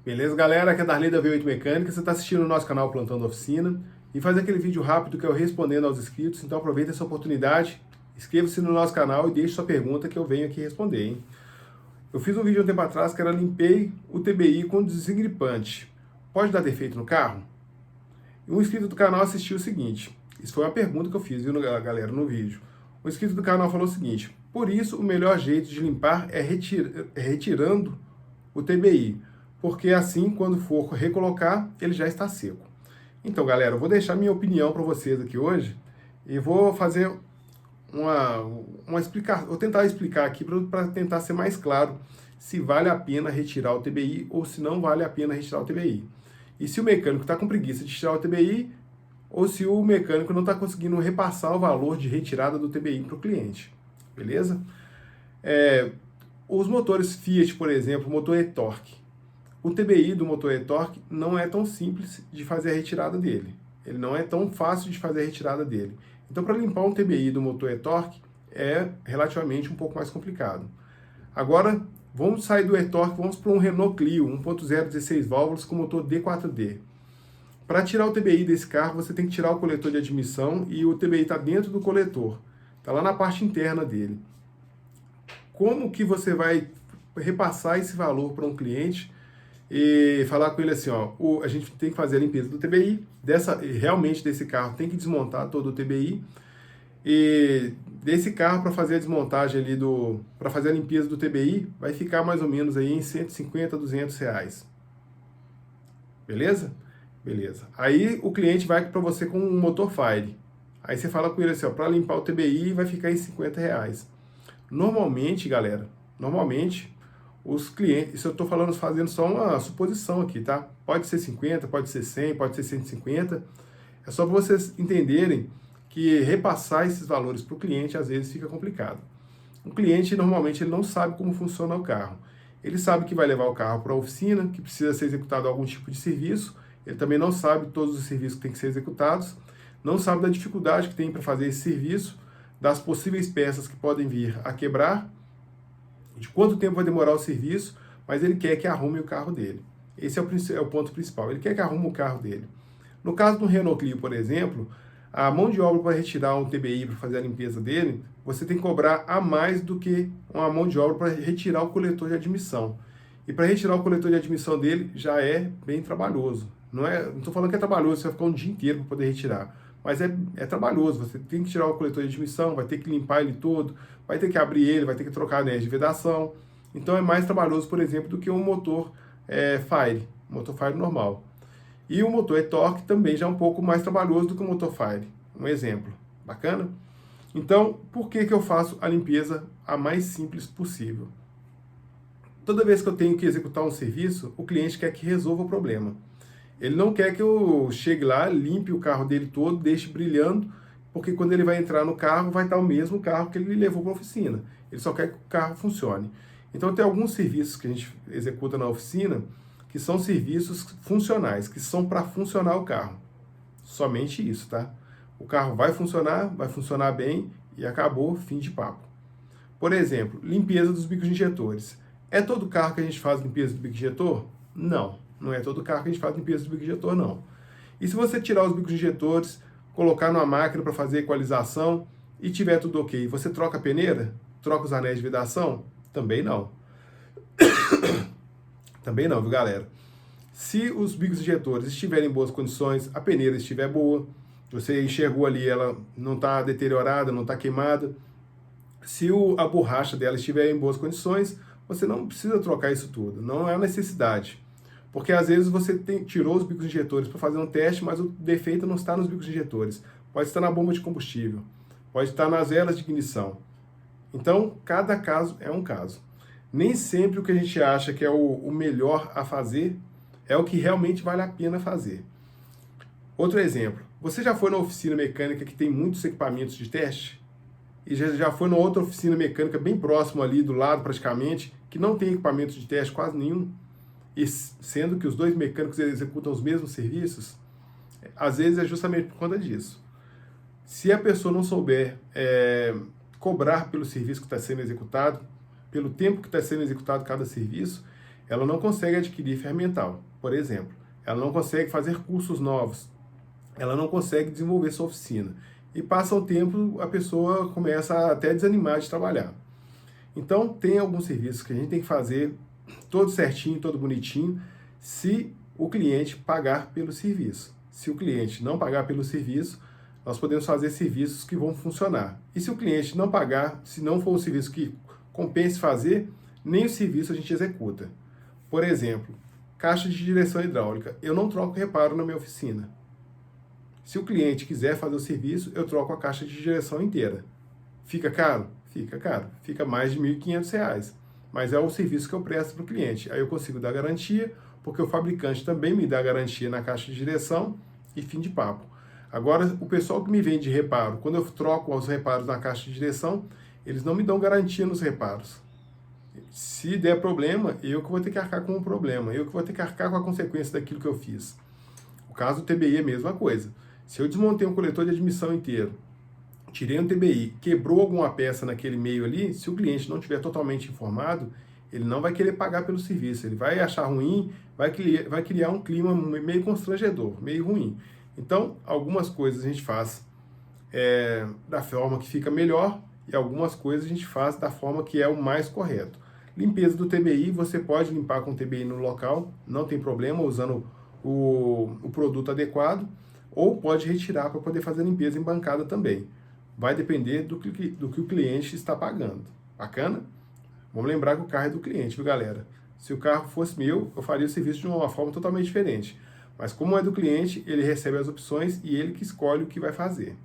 Beleza, galera? Aqui é Darley da V8 Mecânica. Você está assistindo o nosso canal Plantão da Oficina e faz aquele vídeo rápido que eu respondendo aos inscritos. Então aproveita essa oportunidade, inscreva-se no nosso canal e deixe sua pergunta que eu venho aqui responder, hein? Eu fiz um vídeo um tempo atrás que era limpei o TBI com desengripante. Pode dar defeito no carro? E um inscrito do canal assistiu o seguinte. Isso foi uma pergunta que eu fiz, viu, galera, no vídeo. O inscrito do canal falou o seguinte: por isso o melhor jeito de limpar é retirando o TBI, porque assim, quando for recolocar, ele já está seco. Então, galera, eu vou deixar minha opinião para vocês aqui hoje e vou fazer uma explicação, vou tentar explicar aqui para tentar ser mais claro se vale a pena retirar o TBI ou se não vale a pena retirar o TBI. E se o mecânico está com preguiça de tirar o TBI ou se o mecânico não está conseguindo repassar o valor de retirada do TBI para o cliente. Beleza? Os motores Fiat, por exemplo, o motor e-torque. O TBI do motor e-torque não é tão simples de fazer a retirada dele. Ele não é tão fácil de fazer a retirada dele. Então, para limpar um TBI do motor e-torque é relativamente um pouco mais complicado. Agora, vamos sair do e-torque, vamos para um Renault Clio 1.0 16 válvulas com motor D4D. Para tirar o TBI desse carro, você tem que tirar o coletor de admissão e o TBI está dentro do coletor. Está lá na parte interna dele. Como que você vai repassar esse valor para um cliente e falar com ele assim, ó, a gente tem que fazer a limpeza do TBI, realmente desse carro tem que desmontar todo o TBI, e desse carro para fazer a desmontagem ali para fazer a limpeza do TBI, vai ficar mais ou menos aí em 150, 200 reais. Beleza? Beleza. Aí o cliente vai para você com um motor Fire. Aí você fala com ele assim, ó, para limpar o TBI vai ficar em 50 reais. Normalmente, galera, os clientes, isso eu estou falando, fazendo só uma suposição aqui, tá? Pode ser 50, pode ser 100, pode ser 150. É só para vocês entenderem que repassar esses valores para o cliente às vezes fica complicado. O cliente, normalmente, ele não sabe como funciona o carro. Ele sabe que vai levar o carro para a oficina, que precisa ser executado algum tipo de serviço. Ele também não sabe todos os serviços que têm que ser executados. Não sabe da dificuldade que tem para fazer esse serviço, das possíveis peças que podem vir a quebrar, de quanto tempo vai demorar o serviço, mas ele quer que arrume o carro dele. Esse é o ponto principal, ele quer que arrume o carro dele. No caso do Renault Clio, por exemplo, a mão de obra para retirar um TBI para fazer a limpeza dele, você tem que cobrar a mais do que uma mão de obra para retirar o coletor de admissão. E para retirar o coletor de admissão dele já é bem trabalhoso. Não estou falando que é trabalhoso, você vai ficar um dia inteiro para poder retirar. Mas é trabalhoso, você tem que tirar o coletor de admissão, vai ter que limpar ele todo, vai ter que abrir ele, vai ter que trocar anéis de vedação. Então é mais trabalhoso, por exemplo, do que um motor Fire, um motor Fire normal. E o motor e-torque também já é um pouco mais trabalhoso do que o motor Fire. Um exemplo, bacana? Então, por que eu faço a limpeza a mais simples possível? Toda vez que eu tenho que executar um serviço, o cliente quer que resolva o problema. Ele não quer que eu chegue lá, limpe o carro dele todo, deixe brilhando, porque quando ele vai entrar no carro, vai estar o mesmo carro que ele levou para a oficina. Ele só quer que o carro funcione. Então, tem alguns serviços que a gente executa na oficina que são serviços funcionais, que são para funcionar o carro. Somente isso, tá? O carro vai funcionar bem e acabou, fim de papo. Por exemplo, limpeza dos bicos injetores. É todo carro que a gente faz limpeza do bico injetor? Não. Não é todo carro que a gente faz limpeza do bico injetor, não. E se você tirar os bicos injetores, colocar numa máquina para fazer equalização e tiver tudo ok, você troca a peneira? Troca os anéis de vedação? Também não. Também não, viu, galera? Se os bicos injetores estiverem em boas condições, a peneira estiver boa, você enxergou ali, ela não está deteriorada, não está queimada, se a borracha dela estiver em boas condições, você não precisa trocar isso tudo, não é necessidade. Porque às vezes você tirou os bicos injetores para fazer um teste, mas o defeito não está nos bicos injetores. Pode estar na bomba de combustível, pode estar nas velas de ignição. Então, cada caso é um caso. Nem sempre o que a gente acha que é o melhor a fazer é o que realmente vale a pena fazer. Outro exemplo, você já foi na oficina mecânica que tem muitos equipamentos de teste? E já foi numa outra oficina mecânica bem próximo ali, do lado praticamente, que não tem equipamento de teste quase nenhum? E sendo que os dois mecânicos executam os mesmos serviços, às vezes é justamente por conta disso. Se a pessoa não souber cobrar pelo serviço que está sendo executado, pelo tempo que está sendo executado cada serviço, ela não consegue adquirir ferramental, por exemplo. Ela não consegue fazer cursos novos. Ela não consegue desenvolver sua oficina. E passa o tempo, a pessoa começa a até desanimar de trabalhar. Então, tem alguns serviços que a gente tem que fazer todo certinho, todo bonitinho, se o cliente pagar pelo serviço. Se o cliente não pagar pelo serviço, nós podemos fazer serviços que vão funcionar. E se o cliente não pagar, se não for um serviço que compense fazer, nem o serviço a gente executa. Por exemplo, caixa de direção hidráulica. Eu não troco reparo na minha oficina. Se o cliente quiser fazer o serviço, eu troco a caixa de direção inteira. Fica caro? Fica caro. Fica mais de R$ 1.500. Mas é o serviço que eu presto para o cliente. Aí eu consigo dar garantia, porque o fabricante também me dá garantia na caixa de direção e fim de papo. Agora, o pessoal que me vende reparo, quando eu troco os reparos na caixa de direção, eles não me dão garantia nos reparos. Se der problema, eu que vou ter que arcar com o problema. Eu que vou ter que arcar com a consequência daquilo que eu fiz. O caso do TBI é a mesma coisa. Se eu desmontei um coletor de admissão inteiro, tirei um TBI, quebrou alguma peça naquele meio ali, se o cliente não estiver totalmente informado, ele não vai querer pagar pelo serviço. Ele vai achar ruim, vai criar um clima meio constrangedor, meio ruim. Então, algumas coisas a gente faz da forma que fica melhor e algumas coisas a gente faz da forma que é o mais correto. Limpeza do TBI, você pode limpar com o TBI no local, não tem problema, usando o produto adequado, ou pode retirar para poder fazer a limpeza em bancada também. Vai depender do que o cliente está pagando. Bacana? Vamos lembrar que o carro é do cliente, viu, galera? Se o carro fosse meu, eu faria o serviço de uma forma totalmente diferente. Mas como é do cliente, ele recebe as opções e ele que escolhe o que vai fazer.